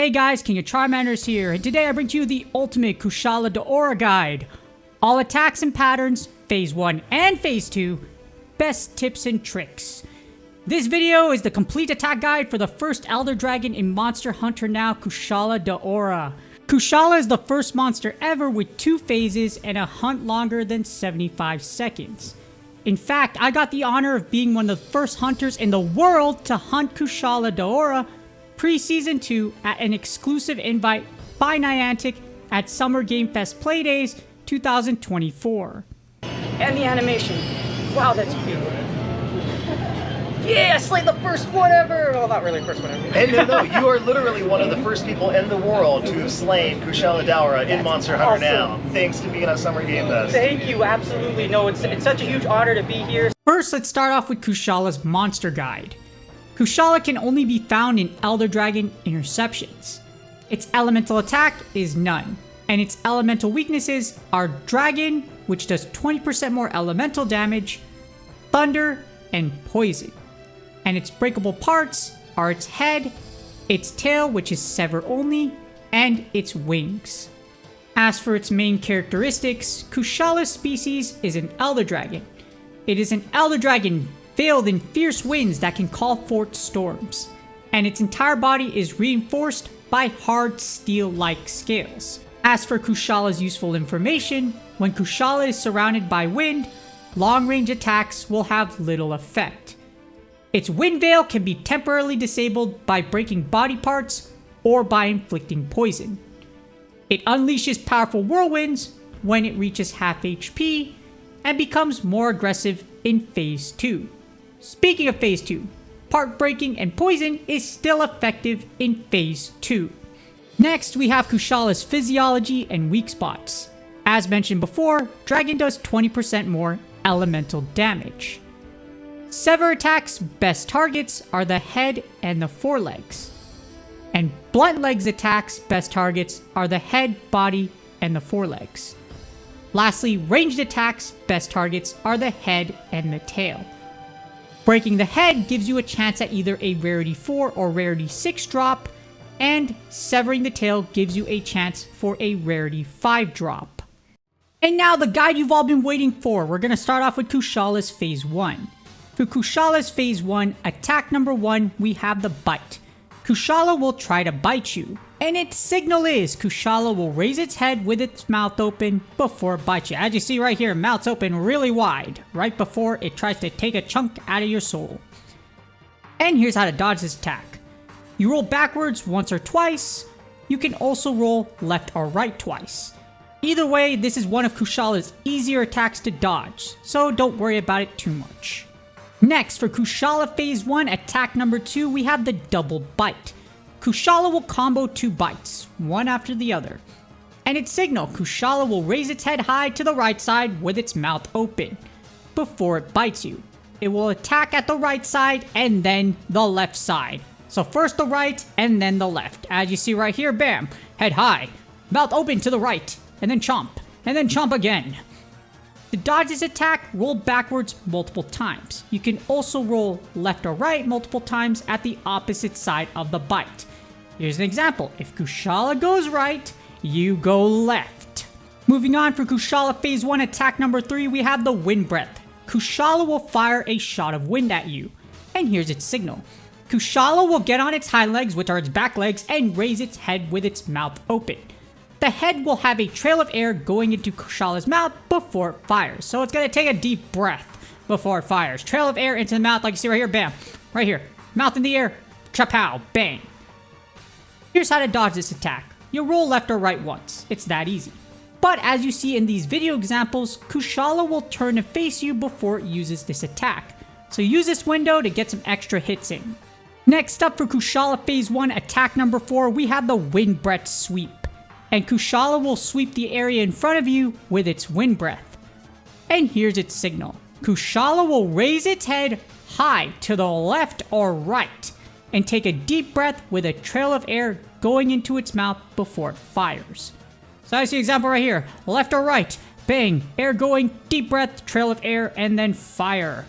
Hey guys, King of Charmanders here, and today I bring to you the ultimate KUSHALA DAORA guide. All attacks and patterns, Phase 1 and Phase 2, best tips and tricks. This video is the complete attack guide for the first Elder Dragon in Monster Hunter Now KUSHALA DAORA. Kushala is the first monster ever with 2 phases and a hunt longer than 75 seconds. In fact, I got the honor of being one of the first hunters in the world to hunt KUSHALA DAORA pre-season 2 at an exclusive invite by Niantic at Summer Game Fest Playdays 2024. And the animation. Wow, that's beautiful. Yeah, I slayed the first one ever! Well, not really first one ever. And no, you are literally one of the first people in the world to have slain Kushala Daora in Monster Hunter Now, thanks to being on Summer Game Fest. Thank you, absolutely. No, it's such a huge honor to be here. First, let's start off with Kushala's monster guide. Kushala can only be found in Elder Dragon Interceptions. Its elemental attack is none, and its elemental weaknesses are Dragon, which does 20% more elemental damage, Thunder, and Poison. And its breakable parts are its head, its tail, which is sever only, and its wings. As for its main characteristics, Kushala's species is an Elder Dragon. It is an Elder Dragon veiled in fierce winds that can call forth storms, and its entire body is reinforced by hard steel-like scales. As for Kushala's useful information, when Kushala is surrounded by wind, long-range attacks will have little effect. Its wind veil can be temporarily disabled by breaking body parts or by inflicting poison. It unleashes powerful whirlwinds when it reaches half HP and becomes more aggressive in Phase 2. Speaking of Phase 2, part breaking and poison is still effective in Phase 2. Next, we have Kushala's physiology and weak spots. As mentioned before, Dragon does 20% more elemental damage. Sever attacks' best targets are the head and the forelegs. And Blunt Legs attacks' best targets are the head, body, and the forelegs. Lastly, ranged attacks' best targets are the head and the tail. Breaking the head gives you a chance at either a rarity 4 or rarity 6 drop, and severing the tail gives you a chance for a rarity 5 drop. And now the guide you've all been waiting for. We're going to start off with Kushala's Phase 1. For Kushala's Phase 1, attack number 1, we have the Bite. Kushala will try to bite you, and its signal is Kushala will raise its head with its mouth open before it bites you. As you see right here, mouth's open really wide, right before it tries to take a chunk out of your soul. And here's how to dodge this attack. You roll backwards once or twice. You can also roll left or right twice. Either way, this is one of Kushala's easier attacks to dodge, so don't worry about it too much. Next, for Kushala Phase 1, attack number 2, we have the Double Bite. Kushala will combo 2 bites, one after the other. And its signal, Kushala will raise its head high to the right side with its mouth open before it bites you. It will attack at the right side and then the left side. So first the right and then the left. As you see right here, bam, head high, mouth open to the right, and then chomp again. To dodge this attack, roll backwards multiple times. You can also roll left or right multiple times at the opposite side of the bite. Here's an example. If Kushala goes right, you go left. Moving on, for Kushala Phase 1 attack number 3, we have the Wind Breath. Kushala will fire a shot of wind at you. And here's its signal. Kushala will get on its hind legs, which are its back legs, and raise its head with its mouth open. The head will have a trail of air going into Kushala's mouth before it fires. So it's going to take a deep breath before it fires. Trail of air into the mouth, like you see right here, bam. Right here. Mouth in the air, chapow, bang. Here's how to dodge this attack. You'll roll left or right once. It's that easy. But as you see in these video examples, Kushala will turn and face you before it uses this attack. So use this window to get some extra hits in. Next up, for Kushala Phase 1 attack number 4, we have the Wind Breath Sweep. And Kushala will sweep the area in front of you with its wind breath. And here's its signal. Kushala will raise its head high to the left or right and take a deep breath with a trail of air going into its mouth before it fires. So I see example right here. Left or right, bang, air going, deep breath, trail of air, and then fire.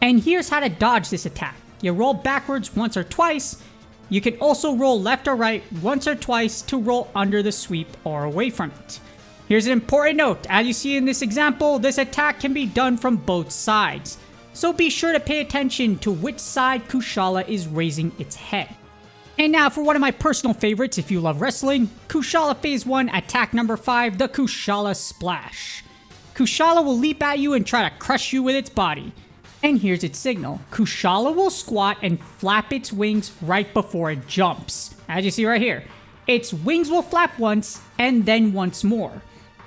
And here's how to dodge this attack. You roll backwards once or twice. You can also roll left or right once or twice to roll under the sweep or away from it. Here's an important note. As you see in this example, this attack can be done from both sides. So be sure to pay attention to which side Kushala is raising its head. And now for one of my personal favorites if you love wrestling, Kushala Phase 1 Attack number 5, the Kushala Splash. Kushala will leap at you and try to crush you with its body. And here's its signal. Kushala will squat and flap its wings right before it jumps. As you see right here, its wings will flap once and then once more.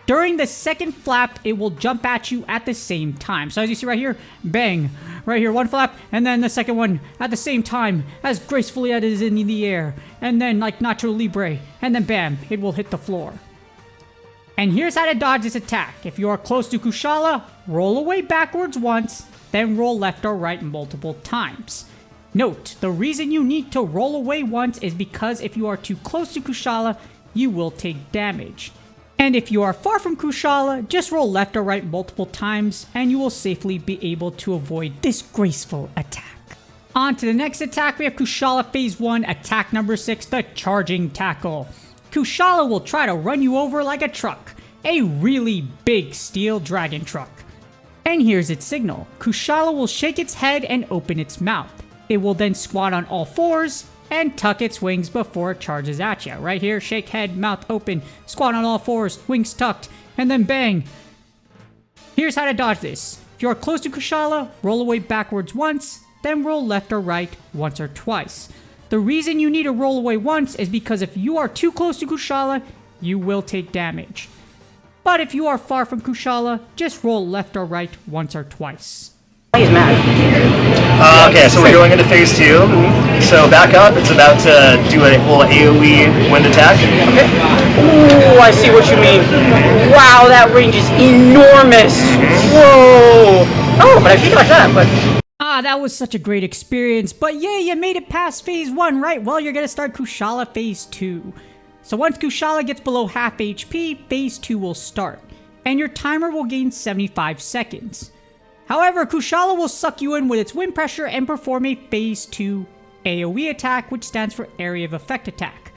During the second flap, it will jump at you at the same time. So as you see right here, bang, right here, one flap, and then the second one at the same time, as gracefully as it is in the air, and then like Nacho Libre, and then bam, it will hit the floor. And here's how to dodge this attack. If you are close to Kushala, roll away backwards once, then roll left or right multiple times. Note, the reason you need to roll away once is because if you are too close to Kushala, you will take damage. And if you are far from Kushala, just roll left or right multiple times and you will safely be able to avoid this graceful attack. On to the next attack, we have Kushala Phase 1 Attack number 6, the Charging Tackle. Kushala will try to run you over like a truck, a really big steel dragon truck. And here's its signal. Kushala will shake its head and open its mouth. It will then squat on all fours and tuck its wings before it charges at you. Right here, shake head, mouth open, squat on all fours, wings tucked, and then bang. Here's how to dodge this. If you are close to Kushala, roll away backwards once, then roll left or right once or twice. The reason you need to roll away once is because if you are too close to Kushala, you will take damage. But if you are far from Kushala, just roll left or right once or twice. He's mad. Okay, so we're going into Phase 2. So back up, it's about to do a little AOE wind attack. Okay. Ooh, I see what you mean. Wow, that range is enormous. Whoa. Oh, but I should dodge that, but... That was such a great experience, but yay, you made it past Phase 1, right? Well, you're gonna start Kushala Phase 2. So once Kushala gets below half HP, Phase 2 will start, and your timer will gain 75 seconds. However, Kushala will suck you in with its wind pressure and perform a Phase 2 AOE Attack, which stands for Area of Effect Attack.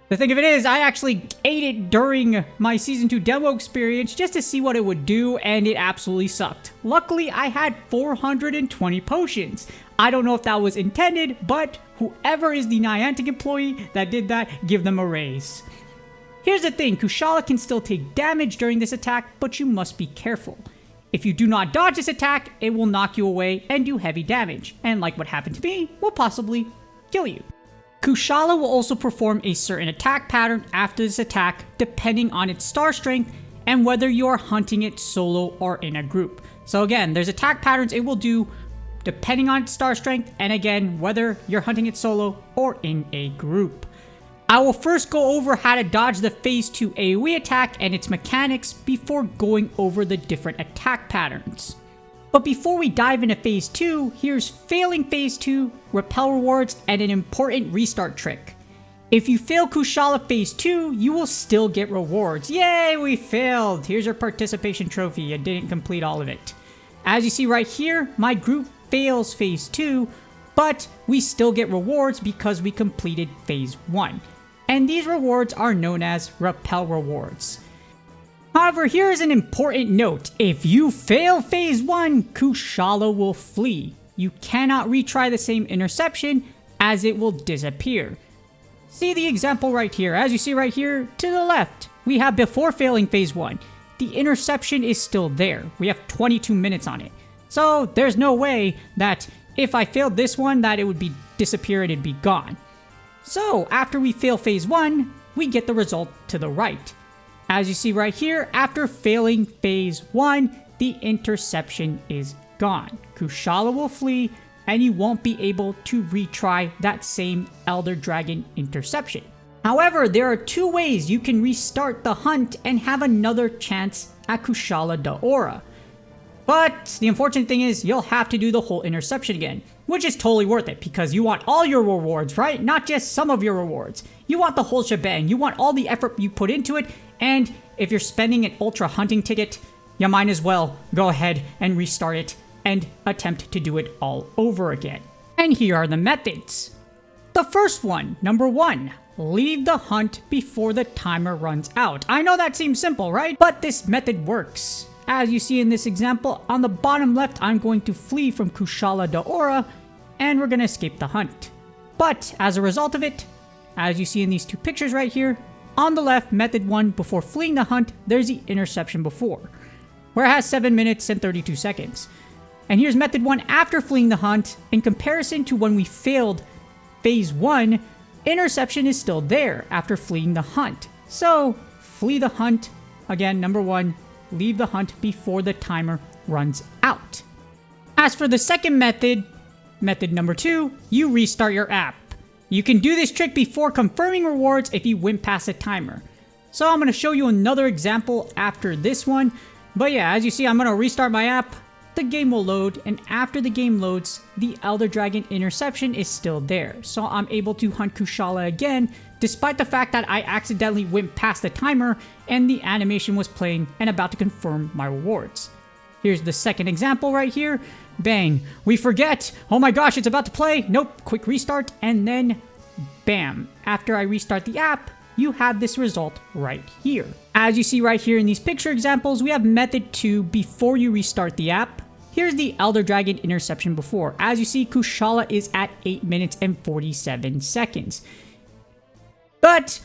The thing of it is, I actually ate it during my Season 2 demo experience just to see what it would do, and it absolutely sucked. Luckily, I had 420 potions. I don't know if that was intended, but whoever is the Niantic employee that did that, give them a raise. Here's the thing, Kushala can still take damage during this attack, but you must be careful. If you do not dodge this attack, it will knock you away and do heavy damage, and like what happened to me, will possibly kill you. Kushala will also perform a certain attack pattern after this attack depending on its star strength and whether you are hunting it solo or in a group. So again, there's attack patterns it will do depending on its star strength and again, whether you're hunting it solo or in a group. I will first go over how to dodge the Phase 2 AoE attack and its mechanics before going over the different attack patterns. But before we dive into Phase 2, here's failing Phase 2, repel rewards, and an important restart trick. If you fail Kushala Phase 2, you will still get rewards. Yay, we failed! Here's your participation trophy, you didn't complete all of it. As you see right here, my group fails Phase 2, but we still get rewards because we completed Phase 1. And these rewards are known as repel rewards. However, here is an important note. If you fail Phase 1, Kushala will flee. You cannot retry the same interception as it will disappear. See the example right here. As you see right here, to the left, we have before failing Phase 1. The interception is still there. We have 22 minutes on it. So there's no way that if I failed this one that it would be disappear and it'd be gone. So after we fail Phase 1, we get the result to the right. As you see right here, after failing Phase 1, the interception is gone. Kushala will flee, and you won't be able to retry that same Elder Dragon interception. However, there are two ways you can restart the hunt and have another chance at Kushala Daora. But the unfortunate thing is, you'll have to do the whole interception again, which is totally worth it because you want all your rewards, right? Not just some of your rewards. You want the whole shebang. You want all the effort you put into it, and if you're spending an ultra hunting ticket, you might as well go ahead and restart it and attempt to do it all over again. And here are the methods. The first one, number 1, leave the hunt before the timer runs out. I know that seems simple, right? But this method works. As you see in this example, on the bottom left, I'm going to flee from Kushala Daora, and we're going to escape the hunt. But as a result of it, as you see in these two pictures right here, on the left, method 1, before fleeing the hunt, there's the interception before, where it has 7 minutes and 32 seconds. And here's method 1 after fleeing the hunt. In comparison to when we failed phase 1, interception is still there after fleeing the hunt. So, flee the hunt, again, number 1, leave the hunt before the timer runs out. As for the second method, method number 2, you restart your app. You can do this trick before confirming rewards if you went past the timer. So I'm going to show you another example after this one. But yeah, as you see, I'm going to restart my app. The game will load, and after the game loads, the Elder Dragon interception is still there. So I'm able to hunt Kushala again, despite the fact that I accidentally went past the timer and the animation was playing and about to confirm my rewards. Here's the second example right here. Bang. We forget. Oh my gosh, it's about to play. Nope. Quick restart. And then, bam. After I restart the app, you have this result right here. As you see right here in these picture examples, we have method 2 before you restart the app. Here's the Elder Dragon interception before. As you see, Kushala is at 8 minutes and 47 seconds. But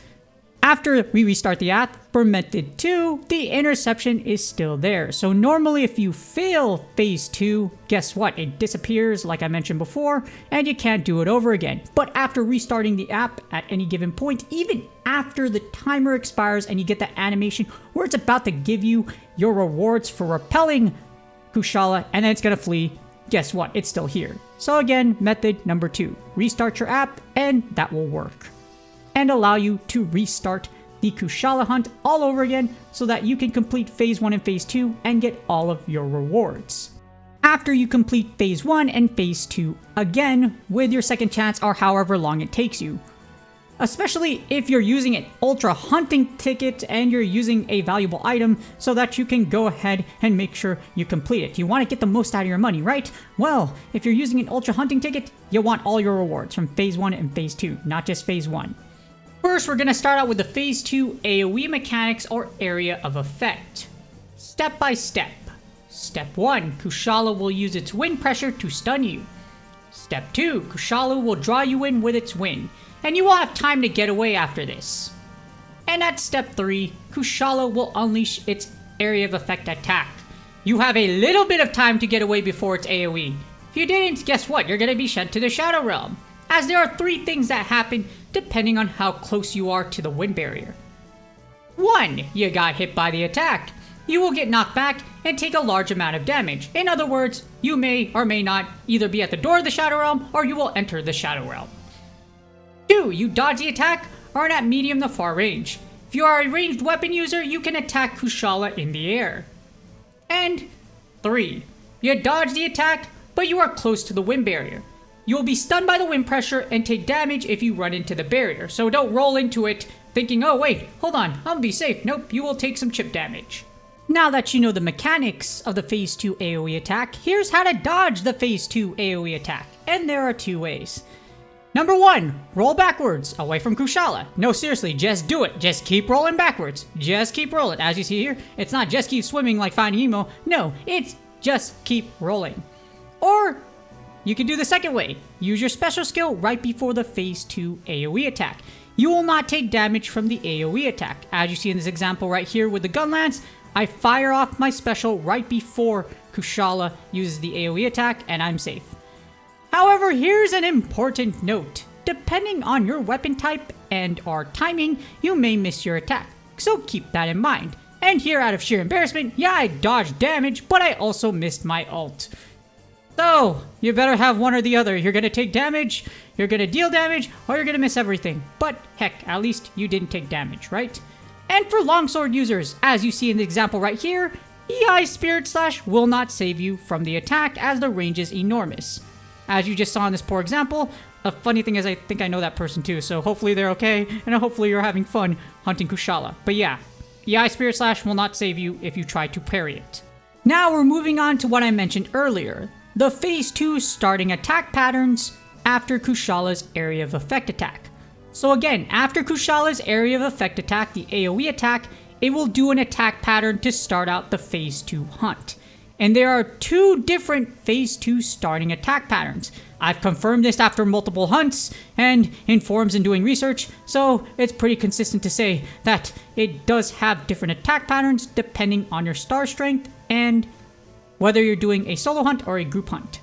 after we restart the app for method 2, the interception is still there. So normally if you fail phase 2, guess what? It disappears like I mentioned before, and you can't do it over again. But after restarting the app at any given point, even after the timer expires and you get the animation where it's about to give you your rewards for repelling Kushala and then it's going to flee, guess what? It's still here. So again, method number 2, restart your app and that will work, and allow you to restart the Kushala hunt all over again so that you can complete phase 1 and phase 2 and get all of your rewards. After you complete phase 1 and phase 2 again with your second chance or however long it takes you. Especially if you're using an ultra hunting ticket and you're using a valuable item so that you can go ahead and make sure you complete it. You want to get the most out of your money, right? Well, if you're using an ultra hunting ticket, you want all your rewards from phase 1 and phase 2, not just phase 1. First, we're going to start out with the phase 2 AOE mechanics or area of effect. Step by step. Step 1, Kushala will use its wind pressure to stun you. Step 2, Kushala will draw you in with its wind, and you will have time to get away after this. And at step 3, Kushala will unleash its area of effect attack. You have a little bit of time to get away before its AOE. If you didn't, guess what? You're going to be sent to the Shadow Realm, as there are 3 things that happen depending on how close you are to the wind barrier. 1. You got hit by the attack. You will get knocked back and take a large amount of damage. In other words, you may or may not either be at the door of the Shadow Realm or you will enter the Shadow Realm. 2. You dodge the attack or are at medium to far range. If you are a ranged weapon user, you can attack Kushala in the air. And 3. You dodge the attack, but you are close to the wind barrier. You will be stunned by the wind pressure and take damage if you run into the barrier. So don't roll into it thinking, oh wait, hold on, I'll be safe. Nope, you will take some chip damage. Now that you know the mechanics of the phase 2 AOE attack, here's how to dodge the phase 2 AOE attack. And there are 2 ways. Number 1, roll backwards, away from Kushala. No, seriously, just do it. Just keep rolling backwards. Just keep rolling. As you see here, it's not just keep swimming like Finding Nemo. No, it's just keep rolling. Or you can do the second way. Use your special skill right before the phase 2 AOE attack. You will not take damage from the AOE attack. As you see in this example right here with the gun lance, I fire off my special right before Kushala uses the AOE attack and I'm safe. However, here's an important note. Depending on your weapon type and or timing, you may miss your attack, so keep that in mind. And here, out of sheer embarrassment, yeah, I dodged damage, but I also missed my ult. So, you better have one or the other. You're gonna take damage, you're gonna deal damage, or you're gonna miss everything. But heck, at least you didn't take damage, right? And for longsword users, as you see in the example right here, EI Spirit Slash will not save you from the attack as the range is enormous. As you just saw in this poor example, a funny thing is I think I know that person too, so hopefully they're okay, and hopefully you're having fun hunting Kushala. But yeah, EI Spirit Slash will not save you if you try to parry it. Now we're moving on to what I mentioned earlier, the phase 2 starting attack patterns after Kushala's area of effect attack. So again, after Kushala's area of effect attack, the AOE attack, it will do an attack pattern to start out the Phase 2 hunt. And there are 2 different Phase 2 starting attack patterns. I've confirmed this after multiple hunts and in forums and doing research, so it's pretty consistent to say that it does have different attack patterns depending on your star strength and whether you're doing a solo hunt or a group hunt.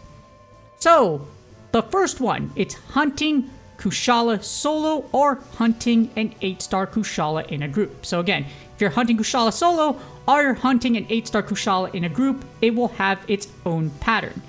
So, the first one, it's hunting Kushala solo or hunting an 8-star Kushala in a group. So again, if you're hunting Kushala solo or you're hunting an 8-star Kushala in a group, it will have its own pattern.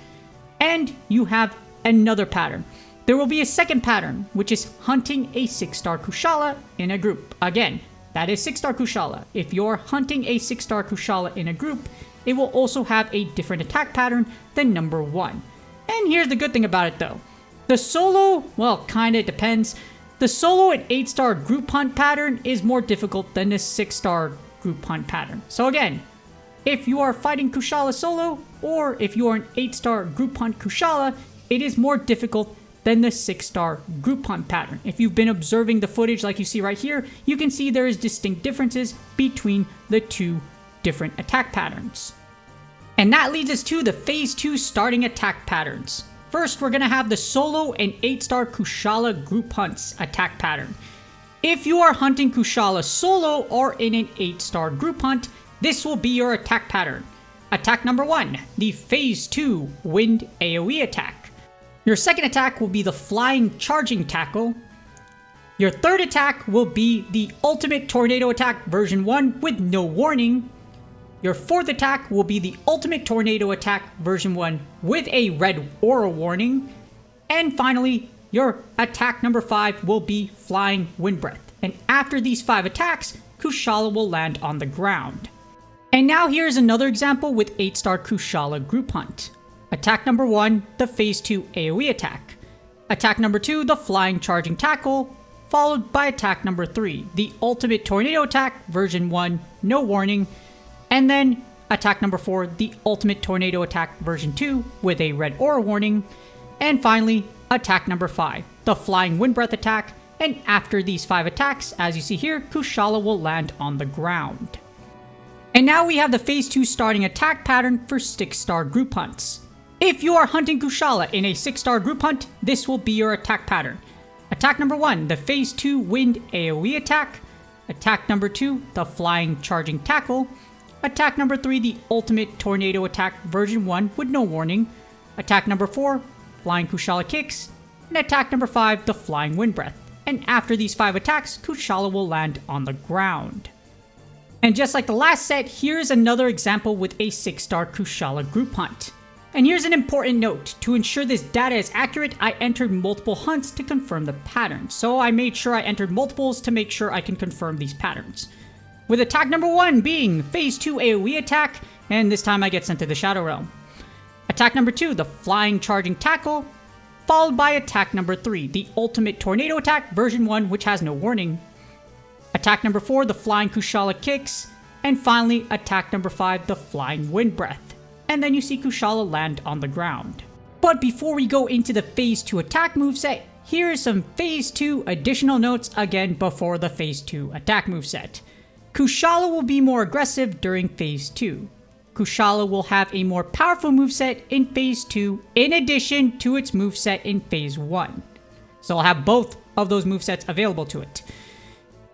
And you have another pattern. There will be a second pattern, which is hunting a 6-star Kushala in a group. Again, that is 6-star Kushala. If you're hunting a 6-star Kushala in a group, it will also have a different attack pattern than number 1. And here's the good thing about it though. The solo, well, kinda depends. The solo and 8-star group hunt pattern is more difficult than the 6-star group hunt pattern. So again, if you are fighting Kushala solo, or if you are an 8-star group hunt Kushala, it is more difficult than the 6-star group hunt pattern. If you've been observing the footage like you see right here, you can see there is distinct differences between the 2 different attack patterns. And that leads us to the Phase 2 starting attack patterns. First, we're going to have the solo and 8-star Kushala group hunts attack pattern. If you are hunting Kushala solo or in an 8-star group hunt, this will be your attack pattern. Attack number 1, the Phase 2 Wind AOE Attack. Your second attack will be the Flying Charging Tackle. Your third attack will be the Ultimate Tornado Attack version 1 with no warning. Your fourth attack will be the Ultimate Tornado Attack version 1 with a red aura warning. And finally, your attack number 5 will be Flying Wind Breath. And after these 5 attacks, Kushala will land on the ground. And now here's another example with 8-star Kushala group hunt. Attack number 1, the Phase 2 AOE attack. Attack number 2, the Flying Charging Tackle, followed by attack number 3, the Ultimate Tornado Attack version 1, no warning. And then attack number 4, the Ultimate Tornado Attack version 2 with a red aura warning. And finally, attack number 5, the Flying Wind Breath attack. And after these 5 attacks, as you see here, Kushala will land on the ground. And now we have the Phase 2 starting attack pattern for 6-star group hunts. If you are hunting Kushala in a 6-star group hunt, this will be your attack pattern. Attack number 1, the Phase 2 Wind AOE attack. Attack number 2, the Flying Charging Tackle. Attack number 3, the Ultimate Tornado Attack version 1 with no warning. Attack number 4, Flying Kushala Kicks. And attack number 5, the Flying Wind Breath. And after these 5 attacks, Kushala will land on the ground. And just like the last set, here's another example with a 6-star Kushala group hunt. And here's an important note. To ensure this data is accurate, I entered multiple hunts to confirm the pattern. So I made sure I entered multiples to make sure I can confirm these patterns. With attack number 1 being Phase 2 AOE attack, and this time I get sent to the Shadow Realm. Attack number 2, the Flying Charging Tackle, followed by attack number 3, the Ultimate Tornado Attack version 1, which has no warning. Attack number 4, the Flying Kushala Kicks, and finally attack number 5, the Flying Wind Breath. And then you see Kushala land on the ground. But before we go into the Phase 2 attack moveset, here are some Phase 2 additional notes again before the Phase 2 attack moveset. Kushala will be more aggressive during Phase 2. Kushala will have a more powerful moveset in Phase 2 in addition to its moveset in Phase 1. So I'll have both of those movesets available to it.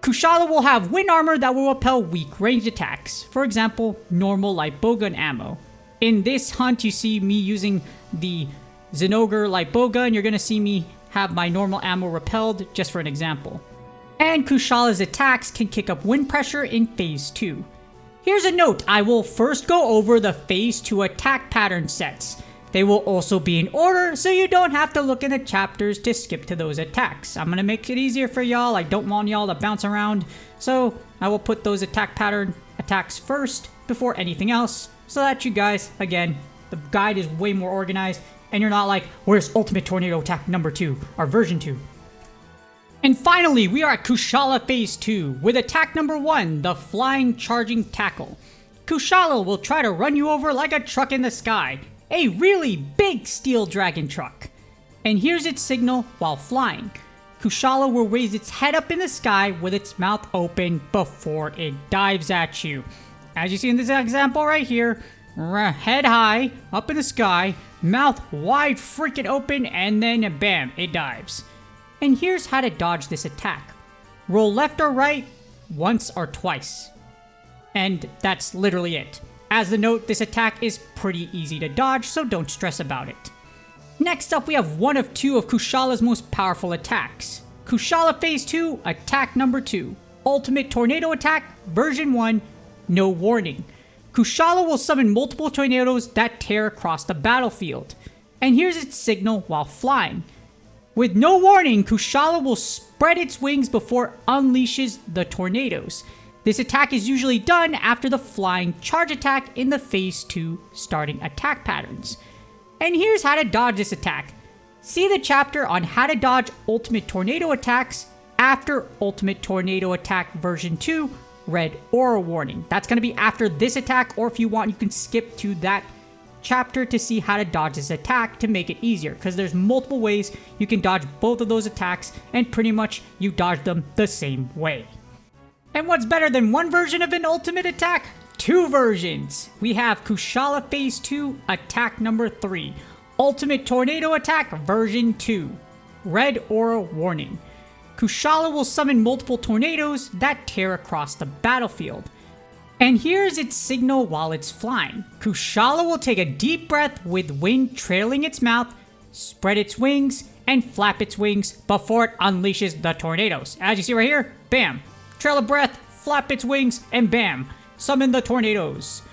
Kushala will have wind armor that will repel weak ranged attacks, for example, normal light bowgun ammo. In this hunt, you see me using the Zinogre light bowgun. You're going to see me have my normal ammo repelled, just for an example. And Kushala's attacks can kick up wind pressure in Phase 2. Here's a note, I will first go over the Phase 2 attack pattern sets. They will also be in order, so you don't have to look in the chapters to skip to those attacks. I'm going to make it easier for y'all, I don't want y'all to bounce around, so I will put those attack pattern attacks first before anything else, so that you guys, again, the guide is way more organized, and you're not like, where's Ultimate Tornado Attack number 2, or version 2? And finally, we are at Kushala Phase 2, with attack number 1, the Flying Charging Tackle. Kushala will try to run you over like a truck in the sky, a really big steel dragon truck. And here's its signal while flying. Kushala will raise its head up in the sky with its mouth open before it dives at you. As you see in this example right here, head high, up in the sky, mouth wide freaking open, and then bam, it dives. And here's how to dodge this attack. Roll left or right, once or twice. And that's literally it. As a note, this attack is pretty easy to dodge, so don't stress about it. Next up, we have one of two of Kushala's most powerful attacks. Kushala Phase 2, Attack Number 2. Ultimate Tornado Attack, Version 1, No Warning. Kushala will summon multiple tornadoes that tear across the battlefield. And here's its signal while flying. With no warning, Kushala will spread its wings before it unleashes the tornadoes. This attack is usually done after the flying charge attack in the Phase 2 starting attack patterns. And here's how to dodge this attack. See the chapter on how to dodge ultimate tornado attacks after Ultimate Tornado Attack version 2, red aura warning. That's going to be after this attack, or if you want, you can skip to that chapter to see how to dodge this attack to make it easier, because there's multiple ways you can dodge both of those attacks, and pretty much you dodge them the same way. And what's better than one version of an ultimate attack? Two versions. We have Kushala Phase 2, Attack Number 3, Ultimate Tornado Attack Version 2, Red Aura Warning. Kushala will summon multiple tornadoes that tear across the battlefield. And here's its signal while it's flying. Kushala will take a deep breath with wind trailing its mouth, spread its wings, and flap its wings before it unleashes the tornadoes. As you see right here, bam. Trail a breath, flap its wings, and bam. Summon the tornadoes.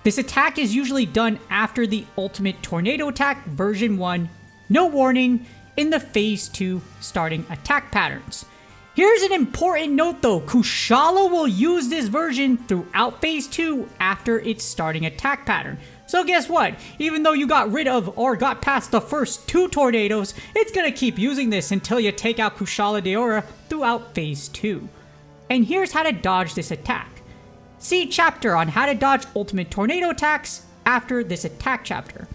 This attack is usually done after the Ultimate Tornado Attack Version 1, No Warning, in the Phase 2 starting attack patterns. Here's an important note though, Kushala will use this version throughout Phase 2 after its starting attack pattern. So guess what? Even though you got rid of or got past the first two tornadoes, it's gonna keep using this until you take out KUSHALA DAORA throughout Phase 2. And here's how to dodge this attack. See chapter on how to dodge ultimate tornado attacks after this attack chapter.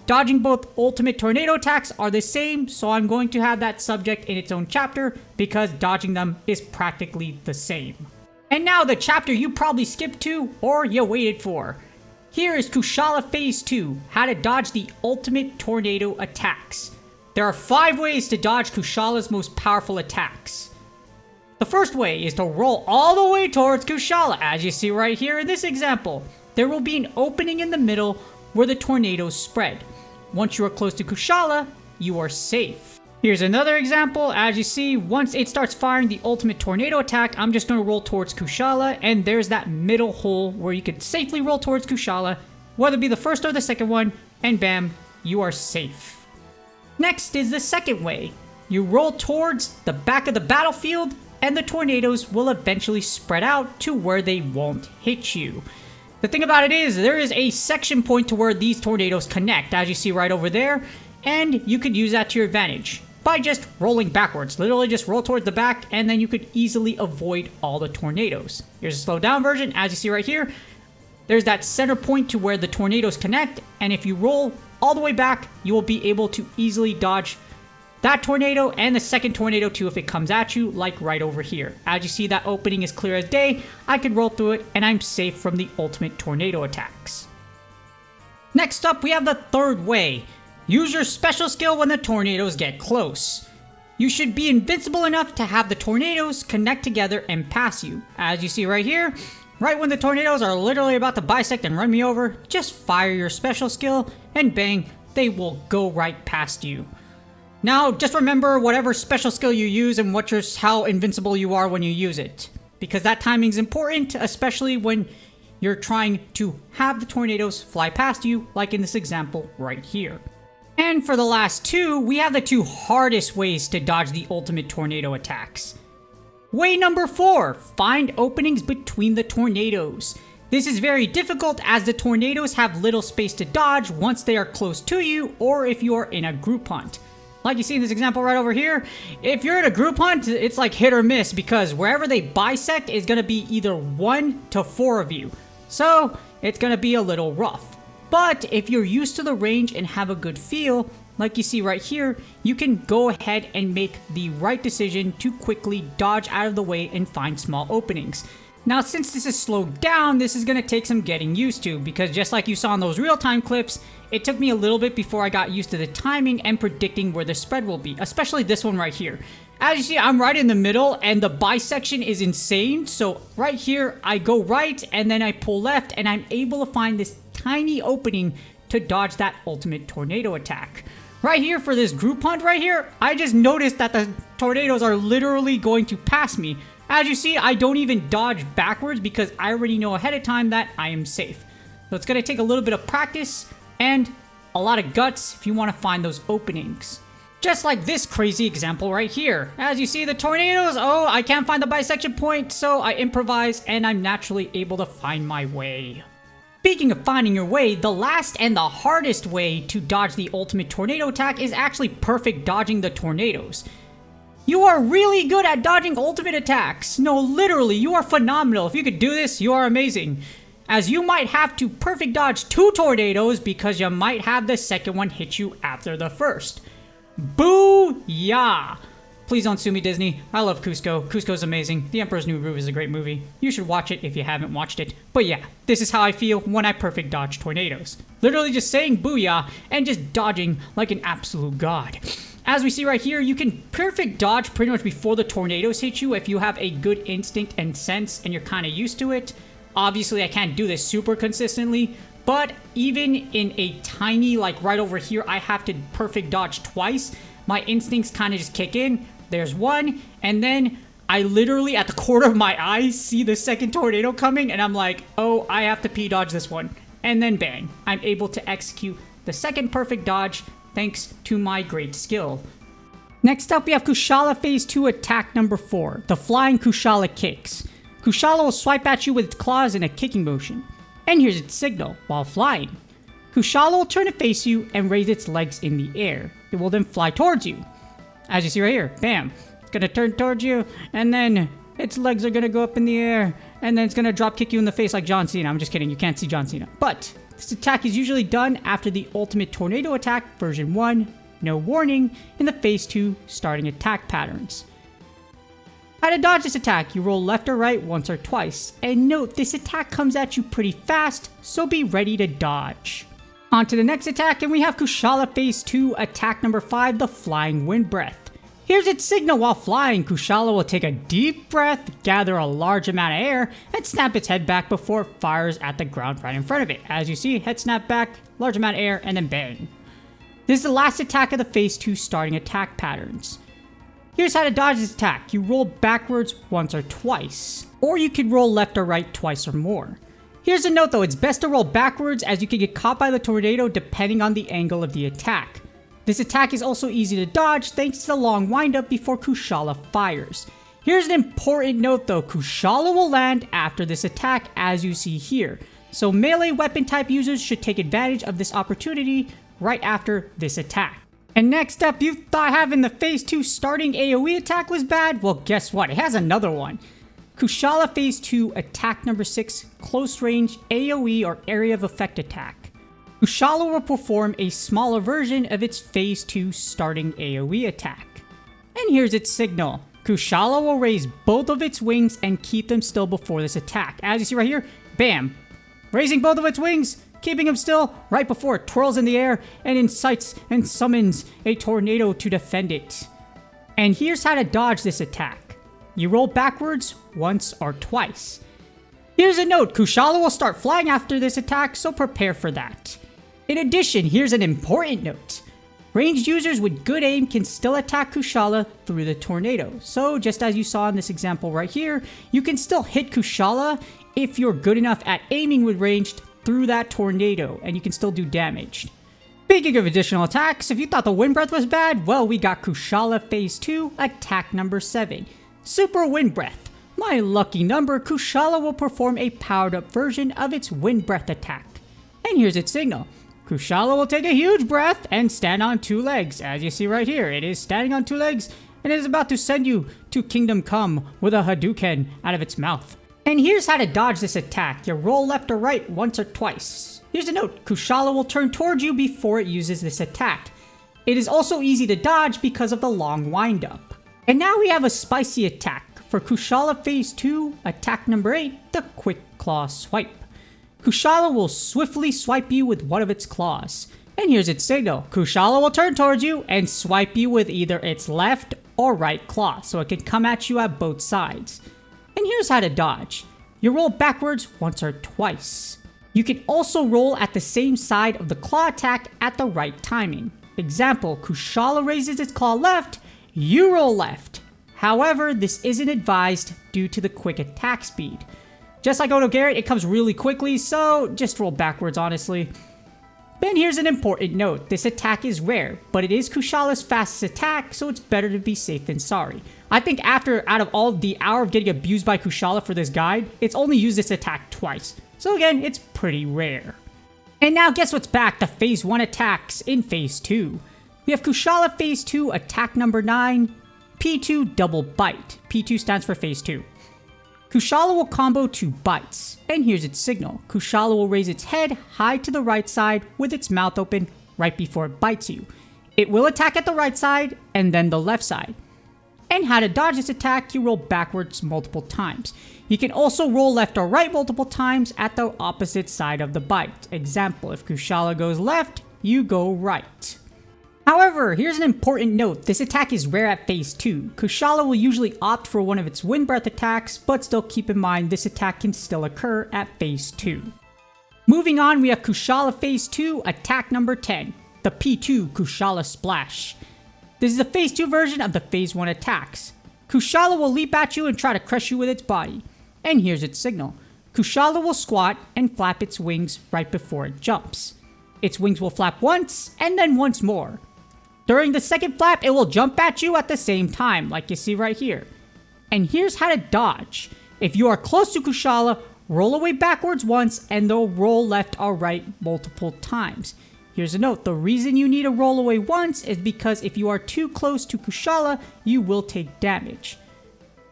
Dodging both ultimate tornado attacks are the same, so I'm going to have that subject in its own chapter because dodging them is practically the same. And now the chapter you probably skipped to or you waited for. Here is Kushala Phase 2, how to dodge the ultimate tornado attacks. There are 5 ways to dodge Kushala's most powerful attacks. The first way is to roll all the way towards Kushala, as you see right here in this example. There will be an opening in the middle where the tornadoes spread. Once you are close to Kushala, you are safe. Here's another example. As you see, once it starts firing the ultimate tornado attack, I'm just going to roll towards Kushala, and there's that middle hole where you can safely roll towards Kushala, whether it be the first or the second one, and bam, you are safe. Next is the second way. You roll towards the back of the battlefield, and the tornadoes will eventually spread out to where they won't hit you. The thing about it is, there is a section point to where these tornadoes connect, as you see right over there, and you could use that to your advantage by just rolling backwards. Literally just roll towards the back, and then you could easily avoid all the tornadoes. Here's a slowed down version, as you see right here. There's that center point to where the tornadoes connect, and if you roll all the way back, you will be able to easily dodge that tornado and the second tornado too if it comes at you, like right over here. As you see, that opening is clear as day. I could roll through it and I'm safe from the ultimate tornado attacks. Next up, we have the third way. Use your special skill when the tornadoes get close. You should be invincible enough to have the tornadoes connect together and pass you. As you see right here, right when the tornadoes are literally about to bisect and run me over, just fire your special skill and bang, they will go right past you. Now, just remember whatever special skill you use and how invincible you are when you use it. Because that timing is important, especially when you're trying to have the tornadoes fly past you, like in this example right here. And for the last two, we have the 2 hardest ways to dodge the ultimate tornado attacks. Way number 4, find openings between the tornadoes. This is very difficult as the tornadoes have little space to dodge once they are close to you or if you are in a group hunt. Like you see in this example right over here, if you're in a group hunt, it's like hit or miss because wherever they bisect is going to be either 1 to 4 of you. So it's going to be a little rough. But if you're used to the range and have a good feel, like you see right here, you can go ahead and make the right decision to quickly dodge out of the way and find small openings. Now, since this is slowed down, this is going to take some getting used to, because just like you saw in those real-time clips, it took me a little bit before I got used to the timing and predicting where the spread will be, especially this one right here. As you see, I'm right in the middle, and the bisection is insane, so right here, I go right, and then I pull left, and I'm able to find this tiny opening to dodge that ultimate tornado attack. Right here, for this group hunt right here, I just noticed that the tornadoes are literally going to pass me. As you see, I don't even dodge backwards because I already know ahead of time that I am safe. So it's going to take a little bit of practice and a lot of guts if you want to find those openings. Just like this crazy example right here. As you see, the tornadoes, oh, I can't find the bisection point, so I improvise and I'm naturally able to find my way. Speaking of finding your way, the last and the hardest way to dodge the ultimate tornado attack is actually perfect dodging the tornadoes. You are really good at dodging ultimate attacks. No, literally, you are phenomenal. If you could do this, you are amazing. As you might have to perfect dodge 2 tornadoes because you might have the second one hit you after the first. Boo-yah! Please don't sue me, Disney. I love Cusco. Cusco's amazing. The Emperor's New Groove is a great movie. You should watch it if you haven't watched it. But yeah, this is how I feel when I perfect dodge tornadoes. Literally just saying booyah and just dodging like an absolute god. As we see right here, you can perfect dodge pretty much before the tornadoes hit you if you have a good instinct and sense and you're kind of used to it. Obviously, I can't do this super consistently, but even in a tiny, like right over here, I have to perfect dodge twice. My instincts kind of just kick in. There's one, and then I literally, at the corner of my eye, see the second tornado coming, and I'm like, oh, I have to P-dodge this one. And then bang, I'm able to execute the second perfect dodge, thanks to my great skill. Next up, we have Kushala Phase 2 Attack number 4, the Flying Kushala Kicks. Kushala will swipe at you with its claws in a kicking motion. And here's its signal, while flying. Kushala will turn to face you and raise its legs in the air. It will then fly towards you. As you see right here, bam. It's gonna turn towards you, and then its legs are gonna go up in the air, and then it's gonna drop kick you in the face like John Cena. I'm just kidding, you can't see John Cena. But this attack is usually done after the Ultimate Tornado Attack version 1, no warning, in the Phase 2 starting attack patterns. How to dodge this attack, you roll left or right once or twice. And note, this attack comes at you pretty fast, so be ready to dodge. On to the next attack, and we have Kushala Phase 2 Attack number 5, the Flying Wind Breath. Here's its signal. While flying, Kushala will take a deep breath, gather a large amount of air, and snap its head back before it fires at the ground right in front of it. As you see, head snap back, large amount of air, and then bang. This is the last attack of the Phase 2 starting attack patterns. Here's how to dodge this attack. You roll backwards once or twice, or you could roll left or right twice or more. Here's a note though, it's best to roll backwards as you can get caught by the tornado depending on the angle of the attack. This attack is also easy to dodge thanks to the long windup before Kushala fires. Here's an important note though, Kushala will land after this attack as you see here. So melee weapon type users should take advantage of this opportunity right after this attack. And next up, you thought having the Phase 2 starting AOE attack was bad? Well guess what, it has another one. Kushala Phase 2 Attack number 6 Close Range AOE or Area of Effect Attack. Kushala will perform a smaller version of its Phase 2 starting AOE attack. And here's its signal. Kushala will raise both of its wings and keep them still before this attack. As you see right here, bam! Raising both of its wings, keeping them still right before it twirls in the air and incites and summons a tornado to defend it. And here's how to dodge this attack. You roll backwards once or twice. Here's a note, Kushala will start flying after this attack, so prepare for that. In addition, here's an important note. Ranged users with good aim can still attack Kushala through the tornado. So just as you saw in this example right here, you can still hit Kushala if you're good enough at aiming with ranged through that tornado, and you can still do damage. Speaking of additional attacks, if you thought the Wind Breath was bad, well, we got Kushala Phase 2 Attack number 7. Super Wind Breath. My lucky number, Kushala will perform a powered up version of its Wind Breath attack. And here's its signal. Kushala will take a huge breath and stand on 2 legs. As you see right here, it is standing on 2 legs and it is about to send you to Kingdom Come with a Hadouken out of its mouth. And here's how to dodge this attack. You roll left or right once or twice. Here's a note, Kushala will turn towards you before it uses this attack. It is also easy to dodge because of the long windup. And now we have a spicy attack. For Kushala Phase 2, attack number 8, the Quick Claw Swipe. Kushala will swiftly swipe you with one of its claws. And here's its signal. Kushala will turn towards you and swipe you with either its left or right claw, so it can come at you at both sides. And here's how to dodge. You roll backwards once or twice. You can also roll at the same side of the claw attack at the right timing. Example, Kushala raises its claw left, you roll left. However, this isn't advised due to the quick attack speed. Just like Odo Garrett, it comes really quickly, so just roll backwards honestly. Then here's an important note. This attack is rare, but it is Kushala's fastest attack, so it's better to be safe than sorry. I think out of all the hour of getting abused by Kushala for this guide, it's only used this attack twice. So again, it's pretty rare. And now guess what's back? The Phase 1 attacks in Phase 2. We have Kushala Phase 2 attack number 9, P2 Double Bite. P2 stands for Phase 2. Kushala will combo 2 bites, and here's its signal. Kushala will raise its head high to the right side with its mouth open right before it bites you. It will attack at the right side and then the left side. And how to dodge this attack, you roll backwards multiple times. You can also roll left or right multiple times at the opposite side of the bite. Example, if Kushala goes left, you go right. However, here's an important note. This attack is rare at Phase 2. Kushala will usually opt for one of its Wind Breath attacks, but still keep in mind this attack can still occur at Phase 2. Moving on, we have Kushala Phase 2 attack number 10, the P2 Kushala Splash. This is the Phase 2 version of the Phase 1 attacks. Kushala will leap at you and try to crush you with its body. And here's its signal. Kushala will squat and flap its wings right before it jumps. Its wings will flap once and then once more. During the second flap, it will jump at you at the same time, like you see right here. And here's how to dodge. If you are close to Kushala, roll away backwards once and they'll roll left or right multiple times. Here's a note, the reason you need to roll away once is because if you are too close to Kushala, you will take damage.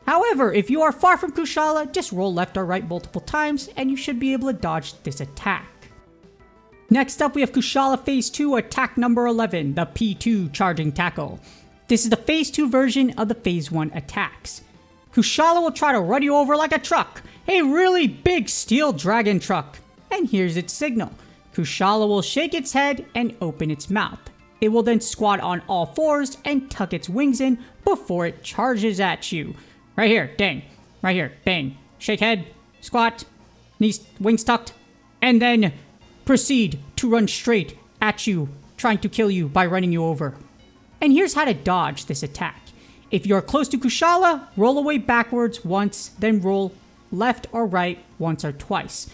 However, if you are far from Kushala, just roll left or right multiple times and you should be able to dodge this attack. Next up, we have Kushala Phase 2 attack number 11, the P2 Charging Tackle. This is the Phase 2 version of the Phase 1 attacks. Kushala will try to run you over like a truck, a really big steel dragon truck. And here's its signal. Kushala will shake its head and open its mouth. It will then squat on all fours and tuck its wings in before it charges at you. Right here, dang. Right here, bang. Shake head, squat, knees, wings tucked, and then proceed to run straight at you, trying to kill you by running you over. And here's how to dodge this attack. If you are close to Kushala, roll away backwards once, then roll left or right once or twice.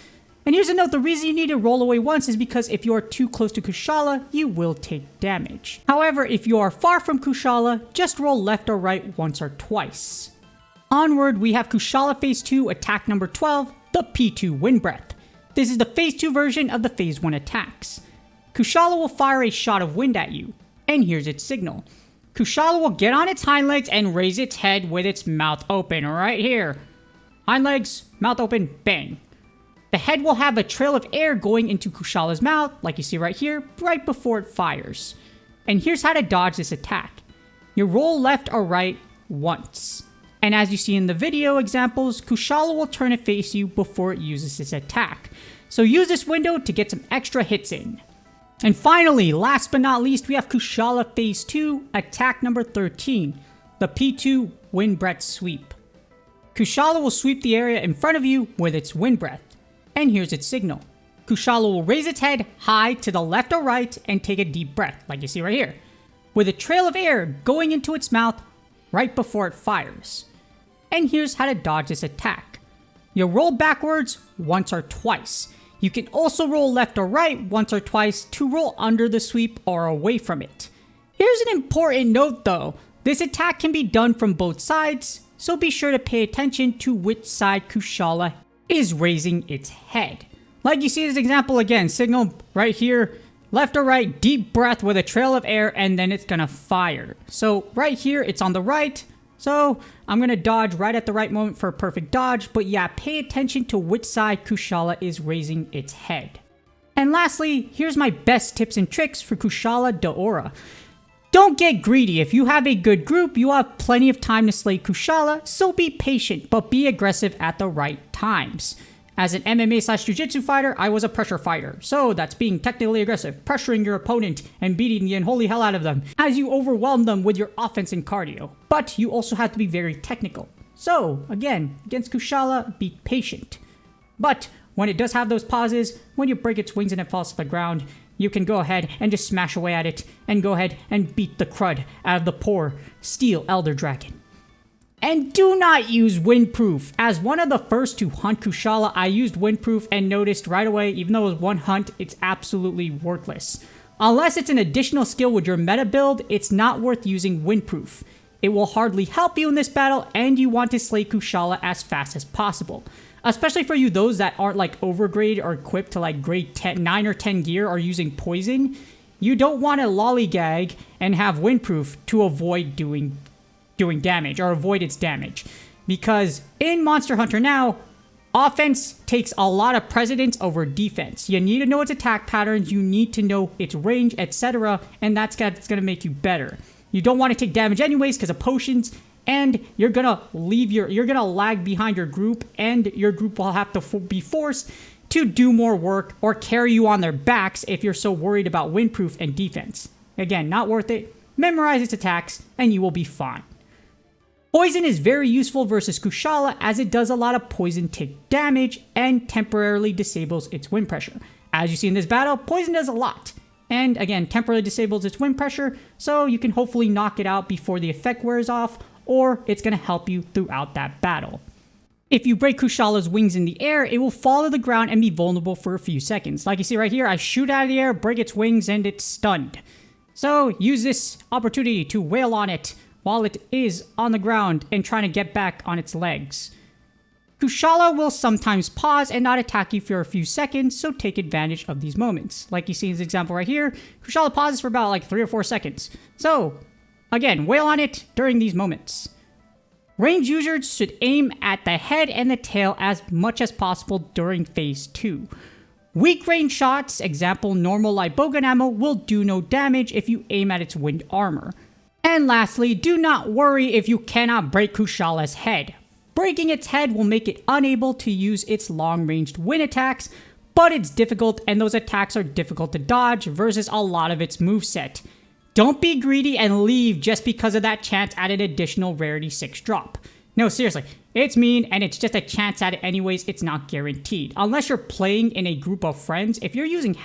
And here's a note, the reason you need to roll away once is because if you are too close to Kushala, you will take damage. However, if you are far from Kushala, just roll left or right once or twice. Onward, we have Kushala Phase 2 attack number 12, the P2 Wind Breath. This is the Phase 2 version of the Phase 1 attacks. Kushala will fire a shot of wind at you, and here's its signal. Kushala will get on its hind legs and raise its head with its mouth open right here. Hind legs, mouth open, bang. The head will have a trail of air going into Kushala's mouth, like you see right here, right before it fires. And here's how to dodge this attack. You roll left or right once. And as you see in the video examples, Kushala will turn and face you before it uses this attack. So use this window to get some extra hits in. And finally, last but not least, we have Kushala Phase 2, attack number 13, the P2 Wind Breath Sweep. Kushala will sweep the area in front of you with its wind breath. And here's its signal. Kushala will raise its head high to the left or right and take a deep breath, like you see right here, with a trail of air going into its mouth right before it fires. And here's how to dodge this attack. You roll backwards once or twice. You can also roll left or right once or twice to roll under the sweep or away from it. Here's an important note though. This attack can be done from both sides, so be sure to pay attention to which side Kushala is raising its head. Like you see this example again, signal right here, left or right, deep breath with a trail of air, and then it's gonna fire. So right here, it's on the right. So I'm going to dodge right at the right moment for a perfect dodge, but yeah, pay attention to which side Kushala is raising its head. And lastly, here's my best tips and tricks for Kushala Daora. Don't get greedy. If you have a good group, you have plenty of time to slay Kushala, so be patient, but be aggressive at the right times. As an MMA/Jiu-Jitsu fighter, I was a pressure fighter, so that's being technically aggressive, pressuring your opponent and beating the unholy hell out of them as you overwhelm them with your offense and cardio. But you also have to be very technical. So, again, against Kushala, be patient. But when it does have those pauses, when you break its wings and it falls to the ground, you can go ahead and just smash away at it and go ahead and beat the crud out of the poor Steel Elder Dragon. And do not use Windproof. As one of the first to hunt Kushala, I used Windproof and noticed right away, even though it was one hunt, it's absolutely worthless. Unless it's an additional skill with your meta build, it's not worth using Windproof. It will hardly help you in this battle, and you want to slay Kushala as fast as possible. Especially for you those that aren't like overgrade or equipped to like grade 9 or 10 gear or using poison, you don't want to lollygag and have Windproof to avoid doing damage or avoid its damage. Because in Monster Hunter now, offense takes a lot of precedence over defense. You need to know its attack patterns, you need to know its range, etc. And that's going to make you better. You don't want to take damage anyways because of potions, and you're gonna lag behind your group, and your group will have to be forced to do more work or carry you on their backs if you're so worried about windproof and defense. Again, not worth it. Memorize its attacks, and you will be fine. Poison is very useful versus Kushala as it does a lot of poison tick damage and temporarily disables its wind pressure. As you see in this battle, poison does a lot. And again, temporarily disables its wind pressure, so you can hopefully knock it out before the effect wears off, or it's going to help you throughout that battle. If you break Kushala's wings in the air, it will fall to the ground and be vulnerable for a few seconds. Like you see right here, I shoot out of the air, break its wings, and it's stunned. So use this opportunity to wail on it while it is on the ground and trying to get back on its legs. Kushala will sometimes pause and not attack you for a few seconds, so take advantage of these moments. Like you see in this example right here, Kushala pauses for about like 3 or 4 seconds. So, again, wail on it during these moments. Range users should aim at the head and the tail as much as possible during phase 2. Weak range shots, example normal light bowgun ammo, will do no damage if you aim at its wind armor. And lastly, do not worry if you cannot break Kushala's head. Breaking its head will make it unable to use its long-ranged wind attacks, but it's difficult and those attacks are difficult to dodge versus a lot of its moveset. Don't be greedy and leave just because of that chance at an additional rarity 6 drop. No, seriously, it's mean and it's just a chance at it anyways, it's not guaranteed. Unless you're playing in a group of friends, if you're using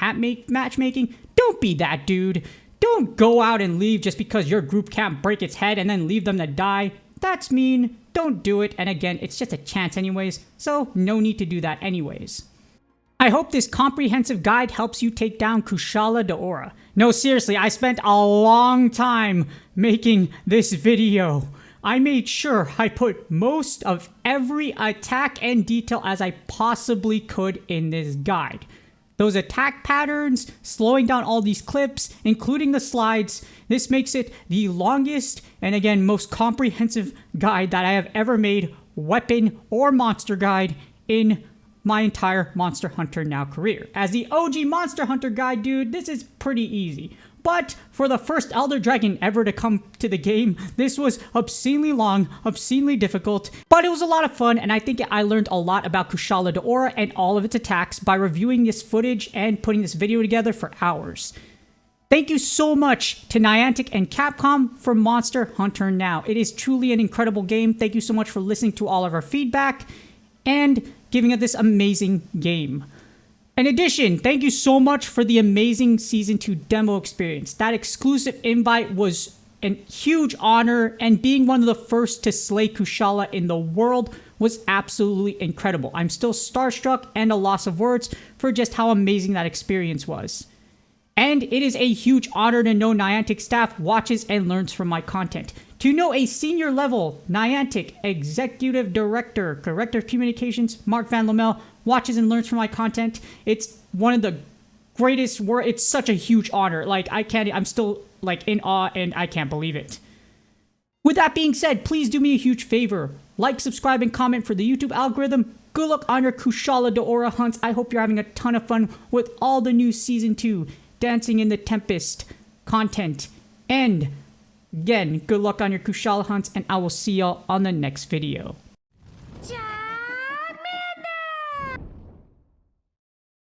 matchmaking, don't be that dude. Don't go out and leave just because your group can't break its head and then leave them to die. That's mean. Don't do it. And again, it's just a chance anyways, so no need to do that anyways. I hope this comprehensive guide helps you take down Kushala Daora. No, seriously, I spent a long time making this video. I made sure I put most of every attack and detail as I possibly could in this guide. Those attack patterns, slowing down all these clips, including the slides, this makes it the longest and again most comprehensive guide that I have ever made, weapon or monster guide, in my entire Monster Hunter Now career. As the OG Monster Hunter guide, dude, this is pretty easy. But for the first Elder Dragon ever to come to the game, this was obscenely long, obscenely difficult, but it was a lot of fun, and I think I learned a lot about Kushala Daora and all of its attacks by reviewing this footage and putting this video together for hours. Thank you so much to Niantic and Capcom for Monster Hunter Now. It is truly an incredible game. Thank you so much for listening to all of our feedback and giving us this amazing game. In addition, thank you so much for the amazing Season 2 demo experience. That exclusive invite was a huge honor, and being one of the first to slay Kushala in the world was absolutely incredible. I'm still starstruck and a loss of words for just how amazing that experience was. And it is a huge honor to know Niantic staff watches and learns from my content. To know a senior level Niantic Executive Director of Communications, Mark Van Lommel, watches and learns from my content, it's one of the greatest it's such a huge honor. Like, I'm still like in awe and I can't believe it. With that being said, please do me a huge favor. Like, subscribe, and comment for the YouTube algorithm. Good luck on your Kushala Daora hunts. I hope you're having a ton of fun with all the new Season 2 Dancing in the Tempest content And again, good luck on your Kushala hunts, and I will see y'all on the next video.